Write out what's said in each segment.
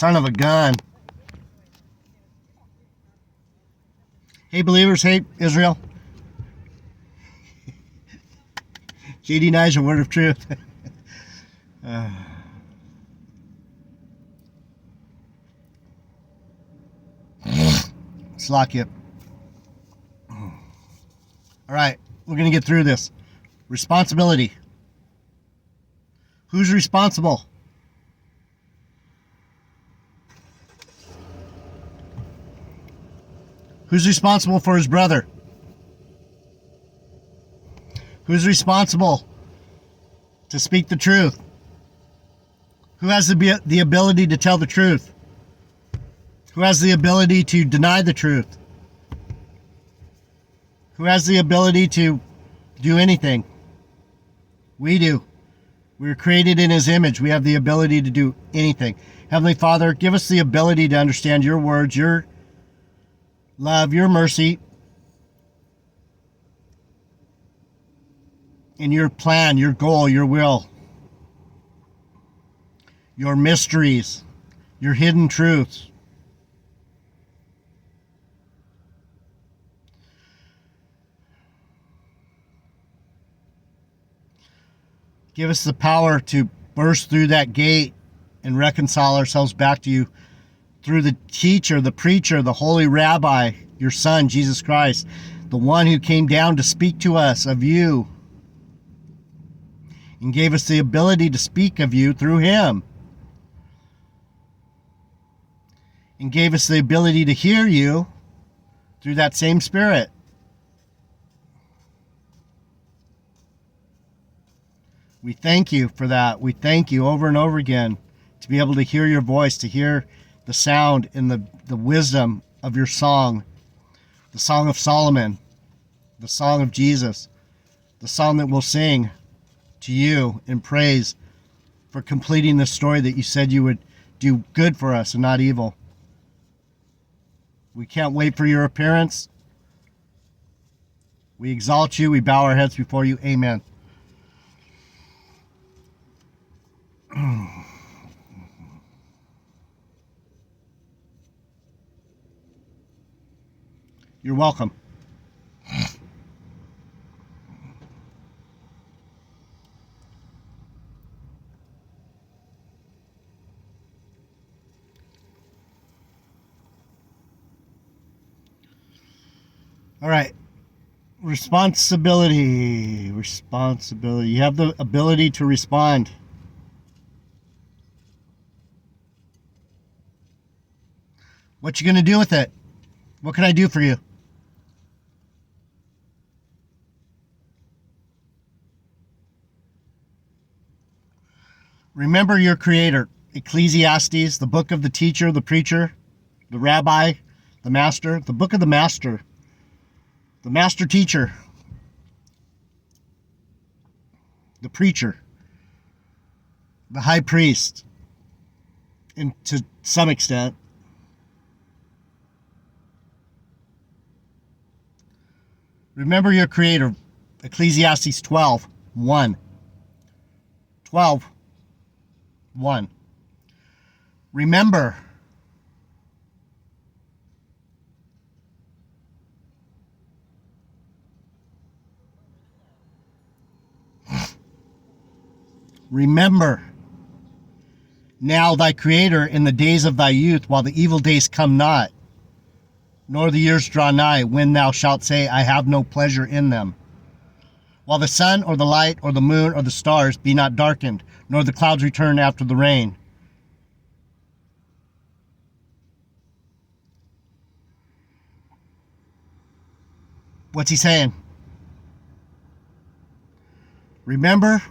Son of a gun. Hey, believers. Hey, Israel. She denies the word of truth. Slack All right, we're going to get through this. Responsibility. Who's responsible? Who's responsible for his brother? Who's responsible to speak the truth? Who has the ability to tell the truth? Who has the ability to deny the truth? Who has the ability to do anything? We do. We were created in His image. We have the ability to do anything. Heavenly Father, give us the ability to understand your words, your love, your mercy, and your plan, your goal, your will, your mysteries, your hidden truths. Give us the power to burst through that gate and reconcile ourselves back to you through the teacher, the preacher, the holy rabbi, your Son, Jesus Christ, the one who came down to speak to us of you and gave us the ability to speak of you through him and gave us the ability to hear you through that same Spirit. We thank you for that. We thank you over and over again to be able to hear your voice, to hear the sound and the wisdom of your song, the Song of Solomon, the Song of Jesus, the song that we'll sing to you in praise for completing the story that you said you would do good for us and not evil. We can't wait for your appearance. We exalt you. We bow our heads before you. Amen. You're welcome. All right. Responsibility. You have the ability to respond. What you going to do with it? What can I do for you? Remember your Creator. Ecclesiastes, the book of the teacher, the preacher, the rabbi, the master, the book of the master teacher, the preacher, the high priest, and to some extent, remember your Creator. Ecclesiastes 12:1. 12:1. Remember. Remember now thy Creator in the days of thy youth, while the evil days come not, nor the years draw nigh, when thou shalt say, I have no pleasure in them. While the sun or the light or the moon or the stars be not darkened, nor the clouds return after the rain. What's he saying? Remember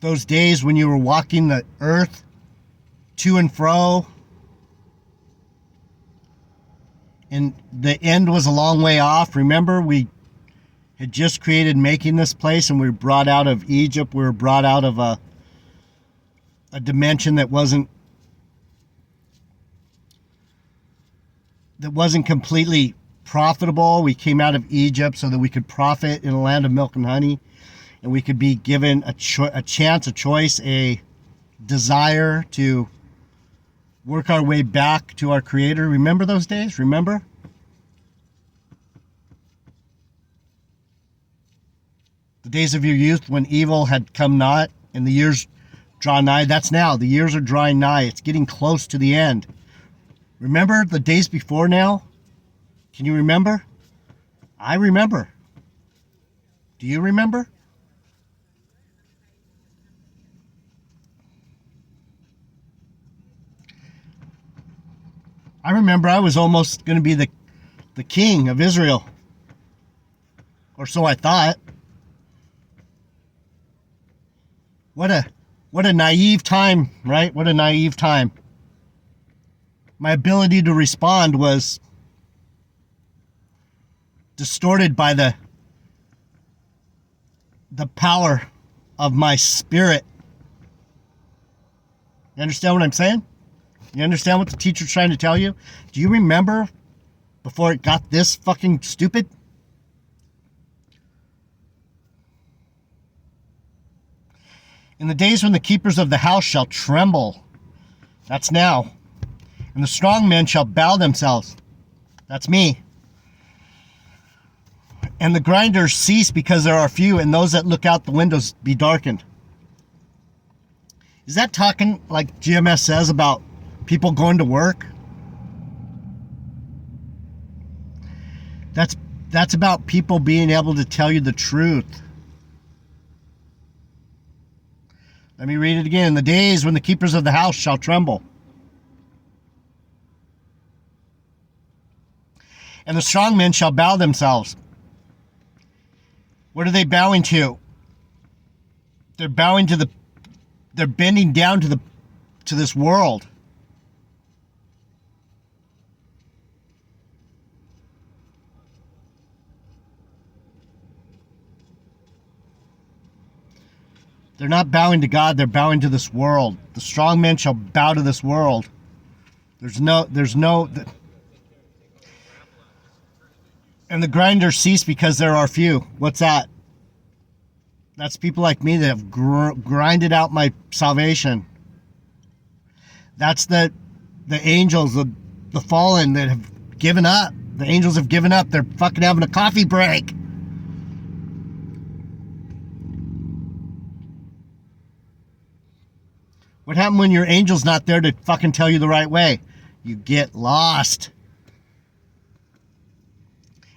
those days when you were walking the earth to and fro, and the end was a long way off? Remember, we had just created making this place, and we were brought out of Egypt. We were brought out of a dimension that wasn't completely profitable. We came out of Egypt so that we could profit in a land of milk and honey, and we could be given a chance, a choice, a desire to work our way back to our Creator. Remember those days? Remember? The days of your youth when evil had come not and the years draw nigh. That's now. The years are drawing nigh. It's getting close to the end. Remember the days before now? Can you remember? I remember. Do you remember? I remember I was almost going to be the king of Israel. Or so I thought. What a naive time, right? What a naive time. My ability to respond was distorted by the power of my spirit. You understand what I'm saying? You understand what the teacher's trying to tell you? Do you remember before it got this fucking stupid? In the days when the keepers of the house shall tremble, that's now, and the strong men shall bow themselves, that's me, and the grinders cease because there are few, and those that look out the windows be darkened. Is that talking like GMS says about people going to work? That's about people being able to tell you the truth. Let me read it again. In the days when the keepers of the house shall tremble, and the strong men shall bow themselves. What are they bowing to? They're bowing to they're bending down to this world. They're not bowing to God, they're bowing to this world. The strong men shall bow to this world. There's no, and the grinders cease because there are few. What's that? That's people like me that have grinded out my salvation. That's the angels, the fallen that have given up. The angels have given up. They're fucking having a coffee break. What happened when your angel's not there to fucking tell you the right way? You get lost.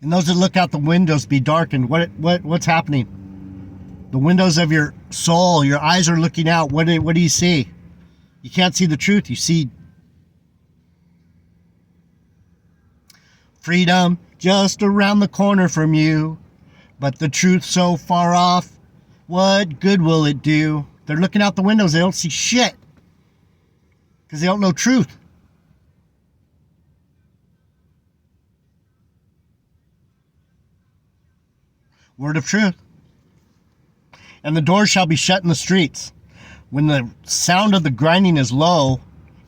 And those that look out the windows be darkened. What's happening? The windows of your soul, your eyes are looking out. What do you see? You can't see the truth. You see freedom just around the corner from you, but the truth so far off. What good will it do? They're looking out the windows. They don't see shit because they don't know truth. Word of truth. And the doors shall be shut in the streets when the sound of the grinding is low,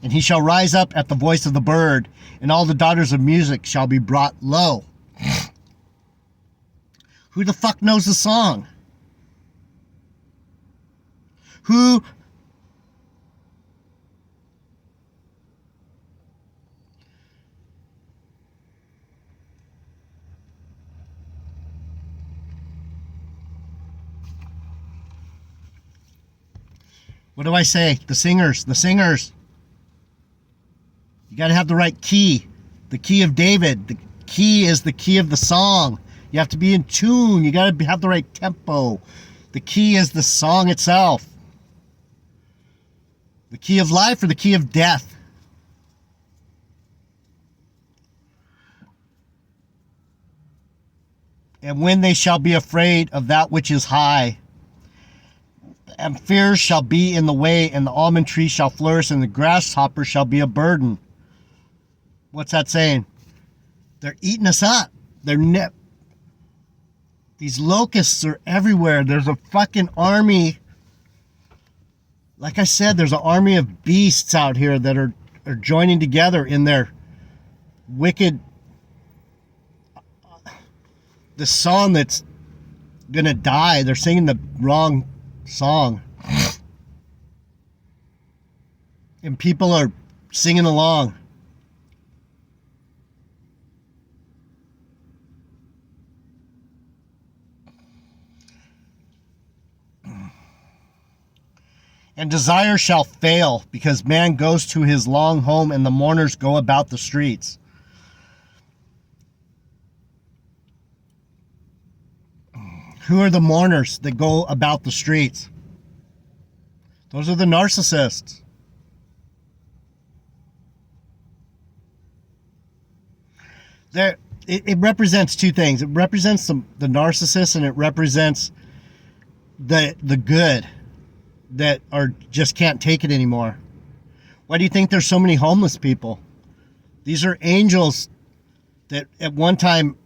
and he shall rise up at the voice of the bird, and all the daughters of music shall be brought low. Who the fuck knows the song? Who? What do I say? The singers. You got to have the right key. The key of David. The key is the key of the song. You have to be in tune. You got to have the right tempo. The key is the song itself. The key of life or the key of death? And when they shall be afraid of that which is high, and fears shall be in the way, and the almond tree shall flourish, and the grasshopper shall be a burden. What's that saying? They're eating us up. These locusts are everywhere. There's a fucking army. Like I said, there's an army of beasts out here that are joining together in their wicked, the song that's gonna die. They're singing the wrong song. And people are singing along. And desire shall fail, because man goes to his long home and the mourners go about the streets. Who are the mourners that go about the streets? Those are the narcissists. It represents two things. It represents the narcissist, and it represents the good that are just can't take it anymore. Why do you think there's so many homeless people? These are angels that at one time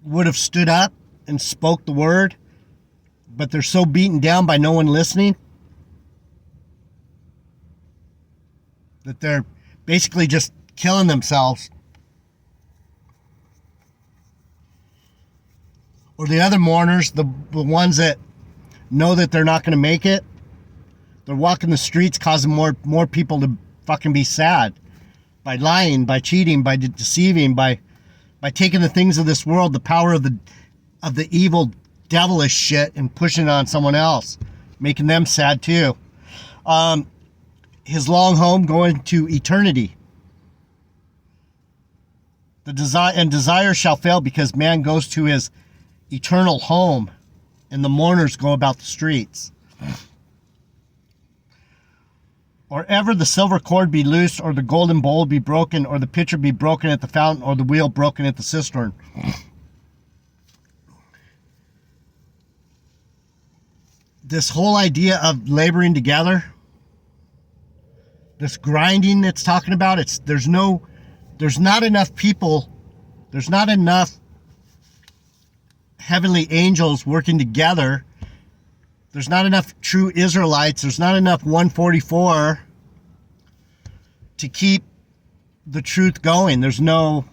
would have stood up and spoke the word, but they're so beaten down by no one listening that they're basically just killing themselves. Or the other mourners, the ones that know that they're not going to make it, they're walking the streets causing more people to fucking be sad by lying, by cheating, by deceiving, by taking the things of this world, the power of the evil devilish shit, and pushing it on someone else, making them sad too. His long home going to eternity. The desire shall fail, because man goes to his eternal home and the mourners go about the streets. Or ever the silver cord be loosed, or the golden bowl be broken, or the pitcher be broken at the fountain, or the wheel broken at the cistern. This whole idea of laboring together, this grinding it's talking about, there's not enough people, there's not enough heavenly angels working together. There's not enough true Israelites. There's not enough 144 to keep the truth going. There's no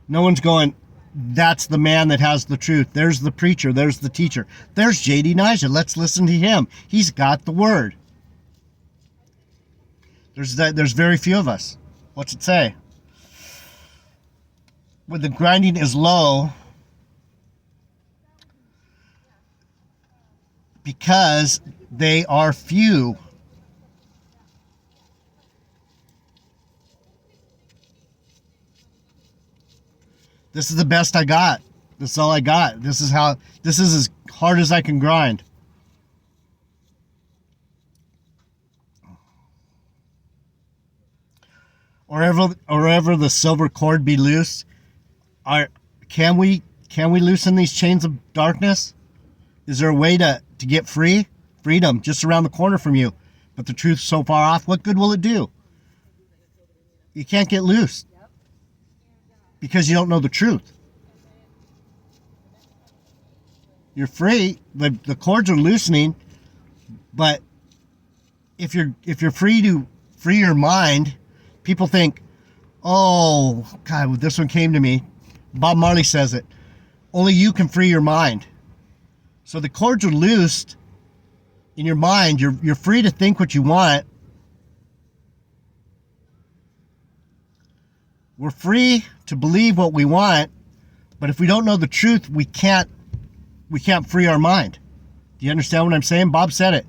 one's going, that's the man that has the truth. There's the preacher. There's the teacher. There's J.D. Nija. Let's listen to him. He's got the word. There's very few of us. What's it say? When the grinding is low, because they are few. This is the best I got. This is all I got. This is as hard as I can grind. Or ever the silver cord be loose. Can we loosen these chains of darkness? Is there a way to get free? Freedom just around the corner from you, but the truth's so far off. What good will it do? You can't get loose because you don't know the truth. You're free. The cords are loosening, but if you're free to free your mind, people think, oh God, this one came to me. Bob Marley says it. Only you can free your mind. So the cords are loosed in your mind. You're free to think what you want. We're free to believe what we want, but if we don't know the truth, we can't free our mind. Do you understand what I'm saying? Bob said it.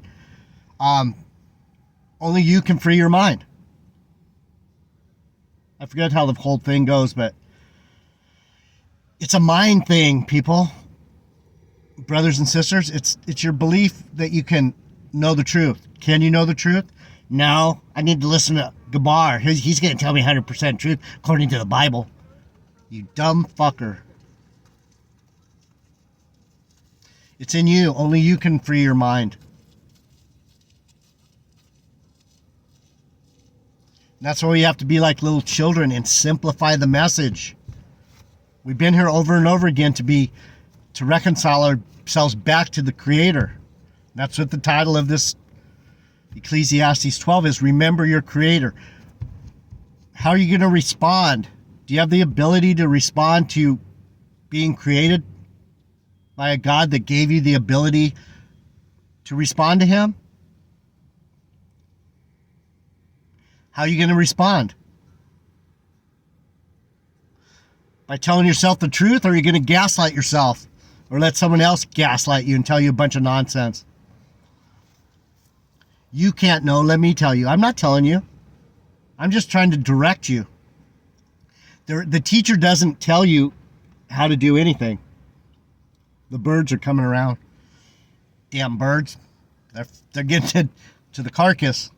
Only you can free your mind. I forget how the whole thing goes, but it's a mind thing, people. Brothers and sisters, it's your belief that you can know the truth. Can you know the truth? No, I need to listen to Gabar. He's going to tell me 100% truth according to the Bible. You dumb fucker. It's in you. Only you can free your mind. That's why we have to be like little children and simplify the message. We've been here over and over again to reconcile ourselves back to the Creator. That's what the title of this Ecclesiastes 12 is. Remember your Creator. How are you going to respond? Do you have the ability to respond to being created by a God that gave you the ability to respond to Him? How are you going to respond? By telling yourself the truth, or are you going to gaslight yourself? Or let someone else gaslight you and tell you a bunch of nonsense? You can't know, let me tell you. I'm not telling you. I'm just trying to direct you. The teacher doesn't tell you how to do anything. The birds are coming around. Damn birds. They're getting to the carcass.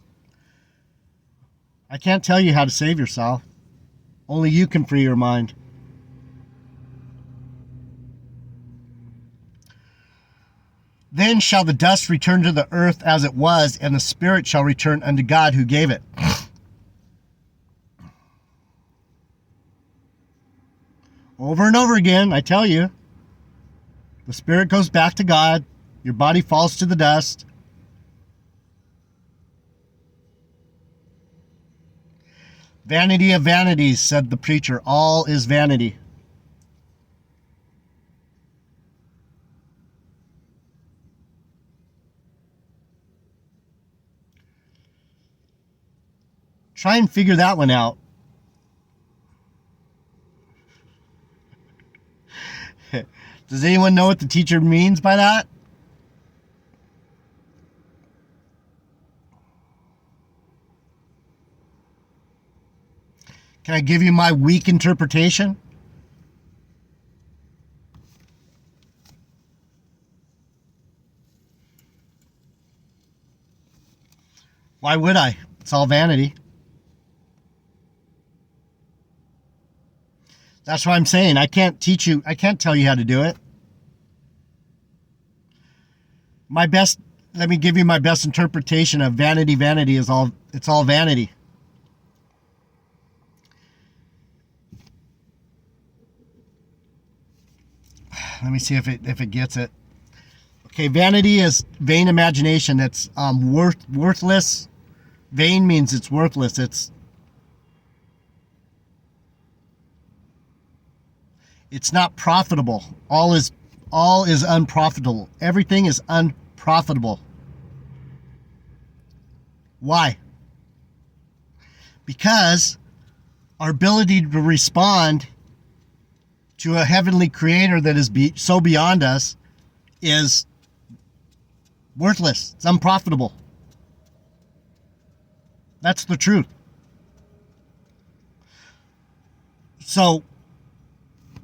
I can't tell you how to save yourself. Only you can free your mind. Then shall the dust return to the earth as it was, and the spirit shall return unto God who gave it. Over and over again, I tell you, the spirit goes back to God, your body falls to the dust. Vanity of vanities, said the preacher, all is vanity. Try and figure that one out. Does anyone know what the teacher means by that? Can I give you my weak interpretation? Why would I? It's all vanity. That's what I'm saying. I can't teach you. I can't tell you how to do it. Let me give you my best interpretation of vanity. Vanity is all, it's all vanity. Let me see if it gets it. Okay, vanity is vain imagination. That's worthless. Vain means it's worthless. It's not profitable. All is unprofitable. Everything is unprofitable. Why? Because our ability to respond to a heavenly creator that is so beyond us is worthless. It's unprofitable. That's the truth. So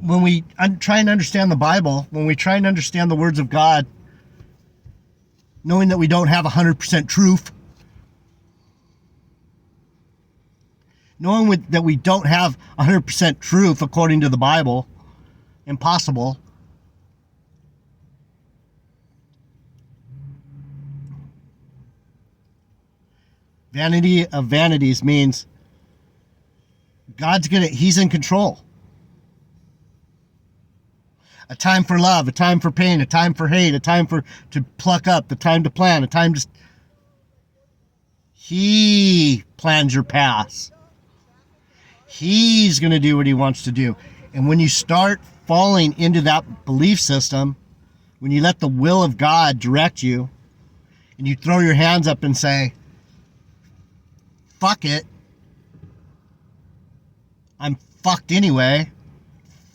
when we try and understand the Bible, when we try and understand the words of God, knowing that we don't have 100% truth, knowing that we don't have 100% truth according to the Bible, impossible. Vanity of vanities means He's in control. A time for love, a time for pain, a time for hate, a time to pluck up, the time to plan, a time to... He plans your path. He's going to do what he wants to do. And when you start falling into that belief system, when you let the will of God direct you, and you throw your hands up and say, fuck it, I'm fucked anyway,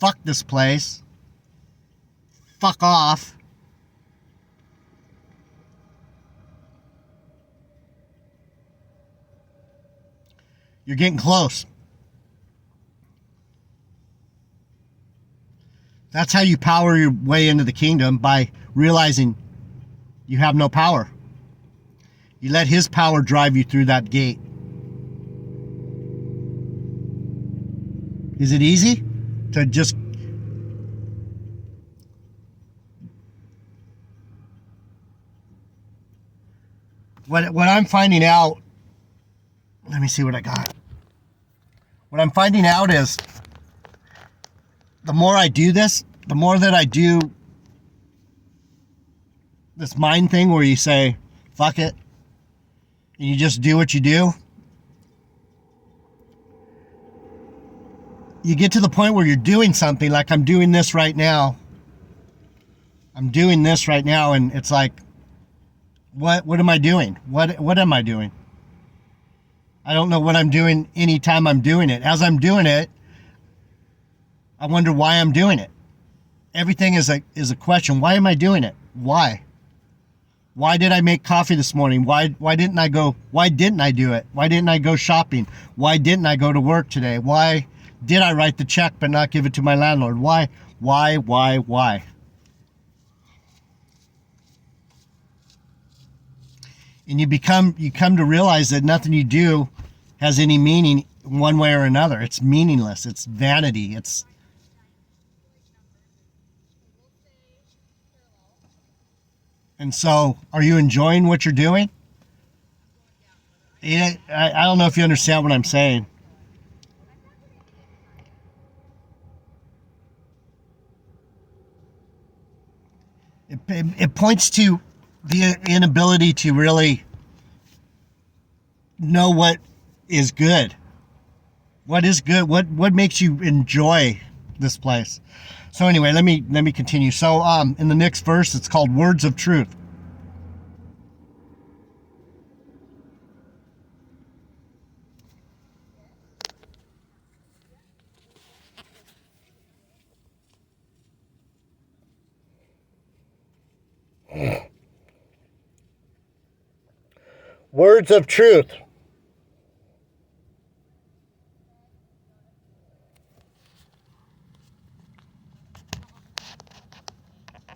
fuck this place, fuck off, you're getting close. That's how you power your way into the kingdom, by realizing you have no power. You let his power drive you through that gate. Is it easy to just... What I'm finding out... Let me see what I got. What I'm finding out is, the more I do this, the more that I do this mind thing where you say, fuck it, and you just do what you do, you get to the point where you're doing something, like I'm doing this right now. I'm doing this right now, and it's like, what am I doing? What am I doing? I don't know what I'm doing anytime I'm doing it. As I'm doing it, I wonder why I'm doing it. Everything is a question. Why am I doing it? Why? Why did I make coffee this morning? Why didn't I go? Why didn't I do it? Why didn't I go shopping? Why didn't I go to work today? Why did I write the check but not give it to my landlord? Why? And you come to realize that nothing you do has any meaning one way or another. It's meaningless. It's vanity. And so, are you enjoying what you're doing? Yeah, I don't know if you understand what I'm saying. It points to the inability to really know what is good. What is good? What makes you enjoy this place? So anyway, let me continue. So in the next verse, it's called Words of Truth. Words of truth.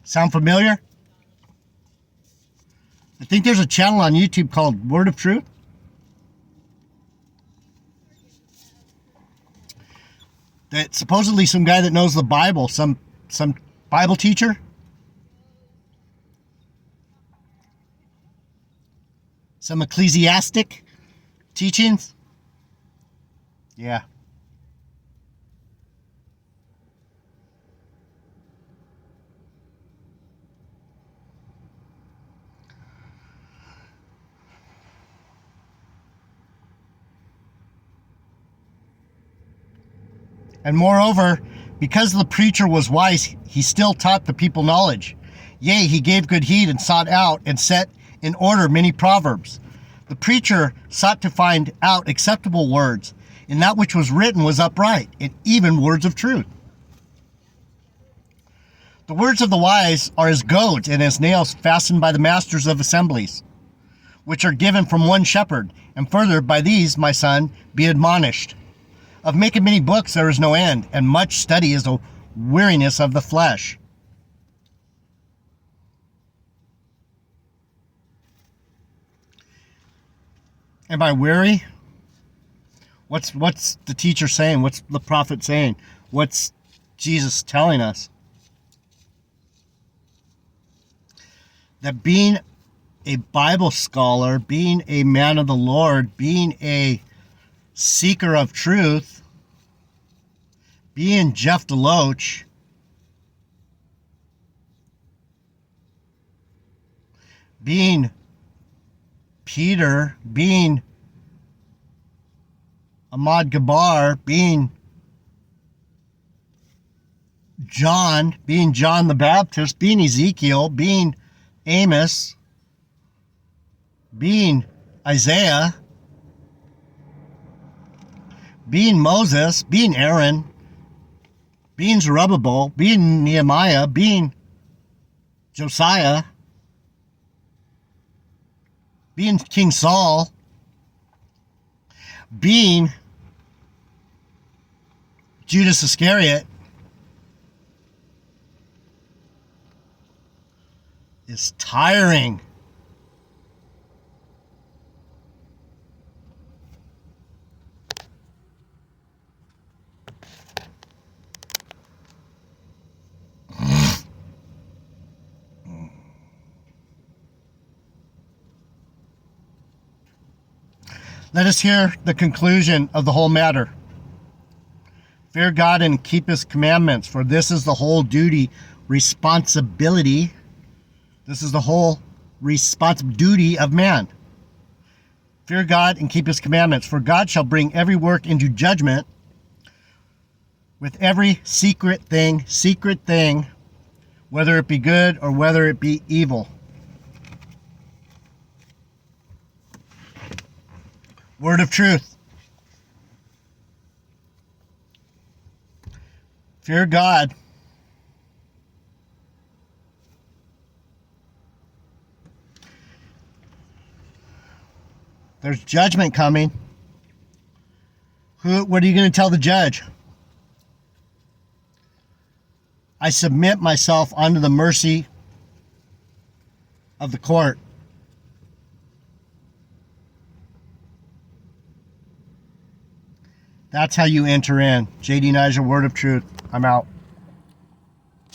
Sound familiar? I think there's a channel on YouTube called Word of Truth. That supposedly some guy that knows the Bible, some Bible teacher, some ecclesiastic teachings. Yeah. And moreover, because the preacher was wise, he still taught the people knowledge. Yea, he gave good heed and sought out and set in order many proverbs. The preacher sought to find out acceptable words, and that which was written was upright, and even words of truth. The words of the wise are as goads and as nails fastened by the masters of assemblies, which are given from one shepherd. And further, by these, my son, be admonished. Of making many books there is no end, and much study is a weariness of the flesh. Am I weary? What's the teacher saying? What's the prophet saying? What's Jesus telling us? That being a Bible scholar, being a man of the Lord, being a seeker of truth, being Jeff DeLoach, being Peter, being Ahmad Gabar, being John, being John the Baptist, being Ezekiel, being Amos, being Isaiah, being Moses, being Aaron, being Zerubbabel, being Nehemiah, being Josiah, being King Saul, being Judas Iscariot, is tiring. Let us hear the conclusion of the whole matter. Fear God and keep his commandments, for this is the whole responsibility. This is the whole duty of man. Fear God and keep his commandments, for God shall bring every work into judgment with every secret thing, whether it be good or whether it be evil. Word of truth. Fear God. There's judgment coming. What are you going to tell the judge? I submit myself unto the mercy of the court. That's how you enter in. JD Niger, Word of Truth. I'm out.